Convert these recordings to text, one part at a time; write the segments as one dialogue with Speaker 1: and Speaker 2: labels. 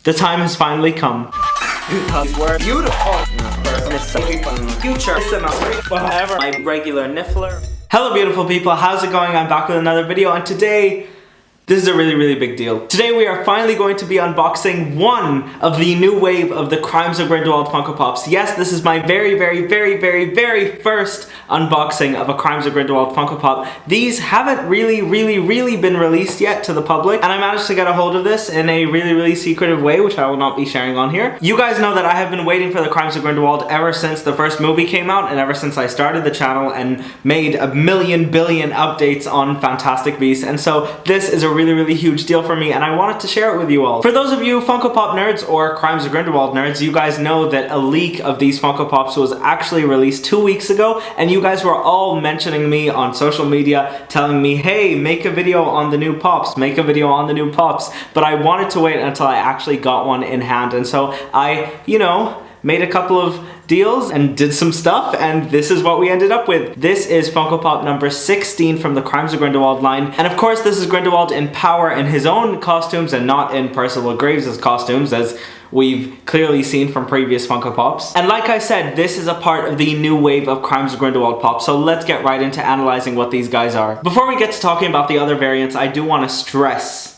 Speaker 1: The time has finally come.
Speaker 2: We're beautiful. Future.
Speaker 1: Whatever. My regular niffler. Hello beautiful people, how's it going? I'm back with another video, and today, this is a really big deal. Today we are finally going to be unboxing one of the new wave of the Crimes of Grindelwald Funko Pops. Yes, this is my very first unboxing of a Crimes of Grindelwald Funko Pop. These haven't really been released yet to the public, and I managed to get a hold of this in a really secretive way, which I will not be sharing on here. You guys know that I have been waiting for the Crimes of Grindelwald ever since the first movie came out, and ever since I started the channel and made a billion updates on Fantastic Beasts, and so this is a really huge deal for me, and I wanted to share it with you all. For those of you Funko Pop nerds or Crimes of Grindelwald nerds, you guys know that a leak of these Funko Pops was actually released 2 weeks ago, and you guys were all mentioning me on social media, telling me, hey, make a video on the new Pops, make a video on the new Pops, but I wanted to wait until I actually got one in hand, and so I, made a couple of deals and did some stuff, and this is what we ended up with. This is Funko Pop number 16 from the Crimes of Grindelwald line, and of course this is Grindelwald in power in his own costumes and not in Percival Graves' costumes, as we've clearly seen from previous Funko Pops. And like I said, this is a part of the new wave of Crimes of Grindelwald Pops, so let's get right into analyzing what these guys are. Before we get to talking about the other variants, I do want to stress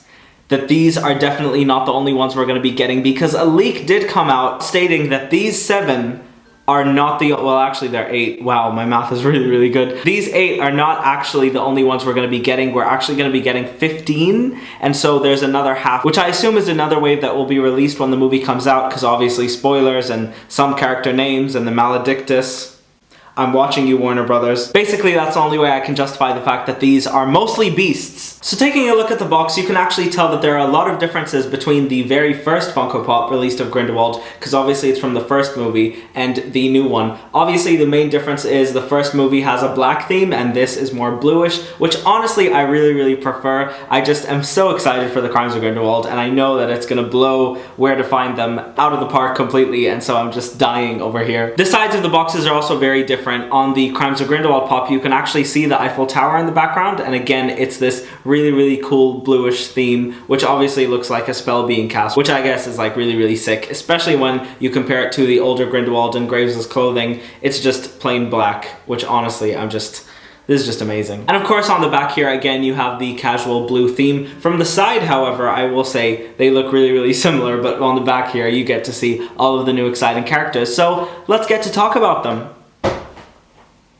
Speaker 1: that these are definitely not the only ones we're going to be getting, because a leak did come out stating that these 7 are not the, well actually they're 8, wow my math is really good. These 8 are not actually the only ones we're going to be getting. We're actually going to be getting 15, and so there's another half, which I assume is another wave that will be released when the movie comes out, because obviously spoilers and some character names and the Maledictus. I'm watching you, Warner Brothers. Basically, that's the only way I can justify the fact that these are mostly beasts. So taking a look at the box, you can actually tell that there are a lot of differences between the very first Funko Pop released of Grindelwald, because obviously it's from the first movie, and the new one. Obviously, the main difference is the first movie has a black theme, and this is more bluish, which honestly I really prefer. I just am so excited for the Crimes of Grindelwald, and I know that it's gonna blow Where to Find Them out of the park completely, and so I'm just dying over here. The sides of the boxes are also very different. On the Crimes of Grindelwald Pop, you can actually see the Eiffel Tower in the background, and again, it's this really cool bluish theme, which obviously looks like a spell being cast, which I guess is like really sick, especially when you compare it to the older Grindelwald and Graves' clothing. It's just plain black, which honestly, this is just amazing. And of course on the back here, again, you have the casual blue theme. From the side, however, I will say they look really similar, but on the back here, you get to see all of the new exciting characters. So let's get to talk about them.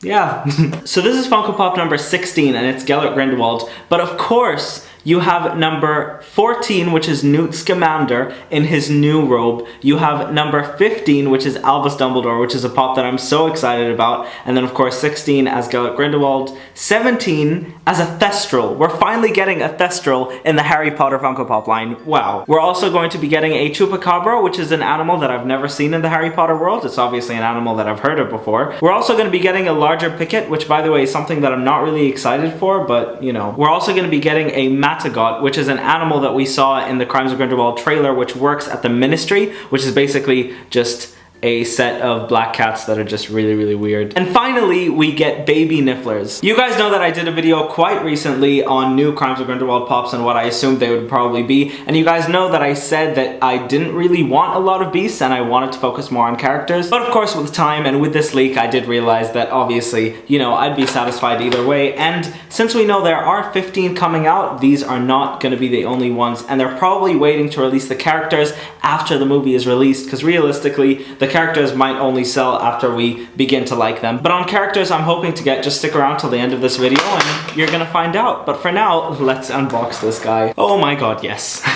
Speaker 1: Yeah. So this is Funko Pop number 16, and it's Gellert Grindelwald, but of course you have number 14, which is Newt Scamander in his new robe. You have number 15, which is Albus Dumbledore, which is a pop that I'm so excited about. And then of course 16 as Gellert Grindelwald. 17 as a Thestral. We're finally getting a Thestral in the Harry Potter Funko Pop line. Wow. We're also going to be getting a Chupacabra, which is an animal that I've never seen in the Harry Potter world. It's obviously an animal that I've heard of before. We're also going to be getting a larger Picket, which by the way is something that I'm not really excited for, but We're also going to be getting a Massicotte, which is an animal that we saw in the Crimes of Grindelwald trailer, which works at the Ministry, which is basically just a set of black cats that are just really weird. And finally, we get baby Nifflers. You guys know that I did a video quite recently on new Crimes of Grindelwald Pops and what I assumed they would probably be, and you guys know that I said that I didn't really want a lot of beasts and I wanted to focus more on characters. But of course, with time and with this leak, I did realize that obviously, I'd be satisfied either way. And since we know there are 15 coming out, these are not gonna be the only ones, and they're probably waiting to release the characters after the movie is released, because realistically, the characters might only sell after we begin to like them. But on characters I'm hoping to get, just stick around till the end of this video and you're gonna find out. But for now, let's unbox this guy. Oh my god, yes.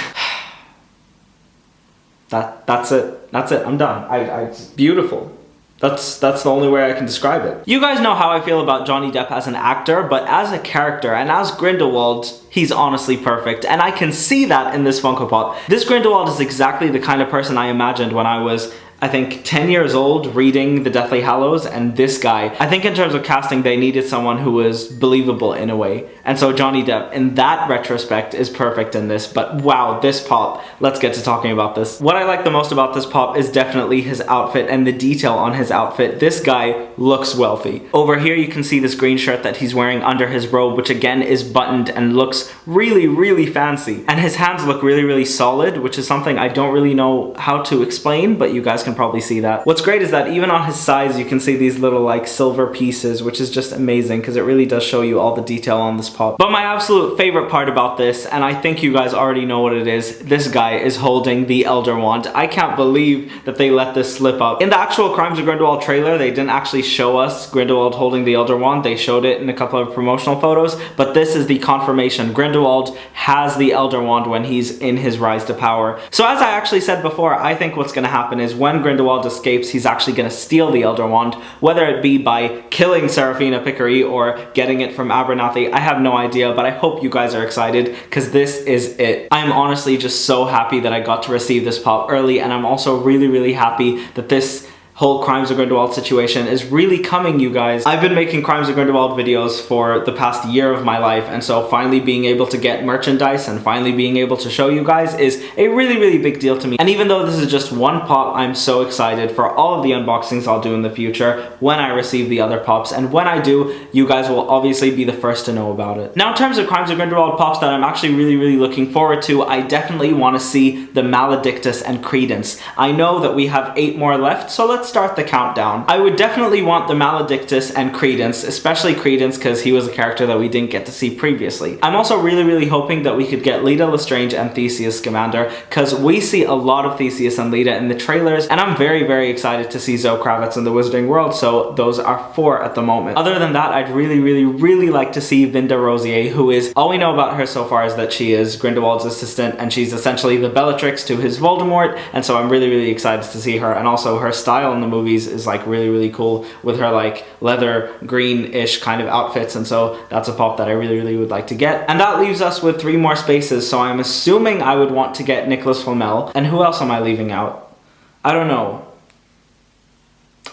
Speaker 1: That's it. That's it. I'm done. It's beautiful. That's the only way I can describe it. You guys know how I feel about Johnny Depp as an actor, but as a character and as Grindelwald, he's honestly perfect, and I can see that in this Funko Pop. This Grindelwald is exactly the kind of person I imagined when I was, I think, 10 years old reading The Deathly Hallows, and this guy. I think in terms of casting, they needed someone who was believable in a way. And so Johnny Depp, in that retrospect, is perfect in this. But wow, this pop, let's get to talking about this. What I like the most about this pop is definitely his outfit and the detail on his outfit. This guy looks wealthy. Over here you can see this green shirt that he's wearing under his robe, which again is buttoned and looks really, really fancy. And his hands look really, really solid, which is something I don't really know how to explain, but you guys can probably see that. What's great is that even on his sides you can see these little like silver pieces, which is just amazing because it really does show you all the detail on this pop. But my absolute favorite part about this, and I think you guys already know what it is, this guy is holding the Elder Wand. I can't believe that they let this slip up. In the actual Crimes of Grindelwald trailer, they didn't actually show us Grindelwald holding the Elder Wand. They showed it in a couple of promotional photos, but this is the confirmation. Grindelwald has the Elder Wand when he's in his rise to power. So as I actually said before, I think what's going to happen is when Grindelwald escapes, he's actually going to steal the Elder Wand, whether it be by killing Serafina Picquery or getting it from Abernathy. I have no idea, but I hope you guys are excited because this is it. I'm honestly just so happy that I got to receive this pop early, and I'm also really, really happy that this whole Crimes of Grindelwald situation is really coming, you guys. I've been making Crimes of Grindelwald videos for the past year of my life, and so finally being able to get merchandise and finally being able to show you guys is a really, really big deal to me. And even though this is just one pop, I'm so excited for all of the unboxings I'll do in the future when I receive the other pops, and when I do, you guys will obviously be the first to know about it. Now in terms of Crimes of Grindelwald pops that I'm actually really, really looking forward to, I definitely want to see the Maledictus and Credence. I know that we have 8 more left, so let's start the countdown. I would definitely want the Maledictus and Credence, especially Credence because he was a character that we didn't get to see previously. I'm also really, really hoping that we could get Leta Lestrange and Theseus Scamander because we see a lot of Theseus and Leta in the trailers, and I'm very, very excited to see Zoe Kravitz in the Wizarding World, so those are 4 at the moment. Other than that, I'd really, really, really like to see Vinda Rosier, who is, all we know about her so far is that she is Grindelwald's assistant and she's essentially the Bellatrix to his Voldemort, and so I'm really, really excited to see her. And also her style in the movies is like really, really cool with her like leather green-ish kind of outfits, and so that's a pop that I really, really would like to get. And that leaves us with 3 more spaces, so I'm assuming I would want to get Nicholas Flamel. And who else am I leaving out? I don't know.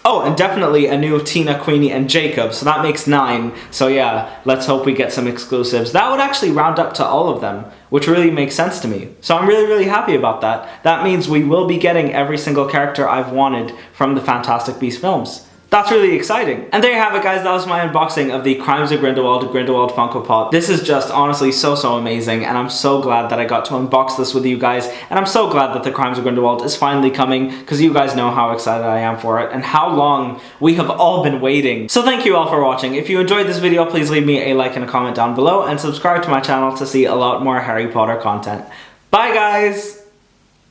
Speaker 1: Oh, and definitely a new Tina, Queenie, and Jacob, so that makes 9. So yeah, let's hope we get some exclusives. That would actually round up to all of them, which really makes sense to me. So I'm really, really happy about that. That means we will be getting every single character I've wanted from the Fantastic Beasts films. That's really exciting. And there you have it, guys. That was my unboxing of the Crimes of Grindelwald Funko Pop. This is just honestly so, so amazing, and I'm so glad that I got to unbox this with you guys, and I'm so glad that the Crimes of Grindelwald is finally coming, because you guys know how excited I am for it, and how long we have all been waiting. So thank you all for watching. If you enjoyed this video, please leave me a like and a comment down below, and subscribe to my channel to see a lot more Harry Potter content. Bye, guys!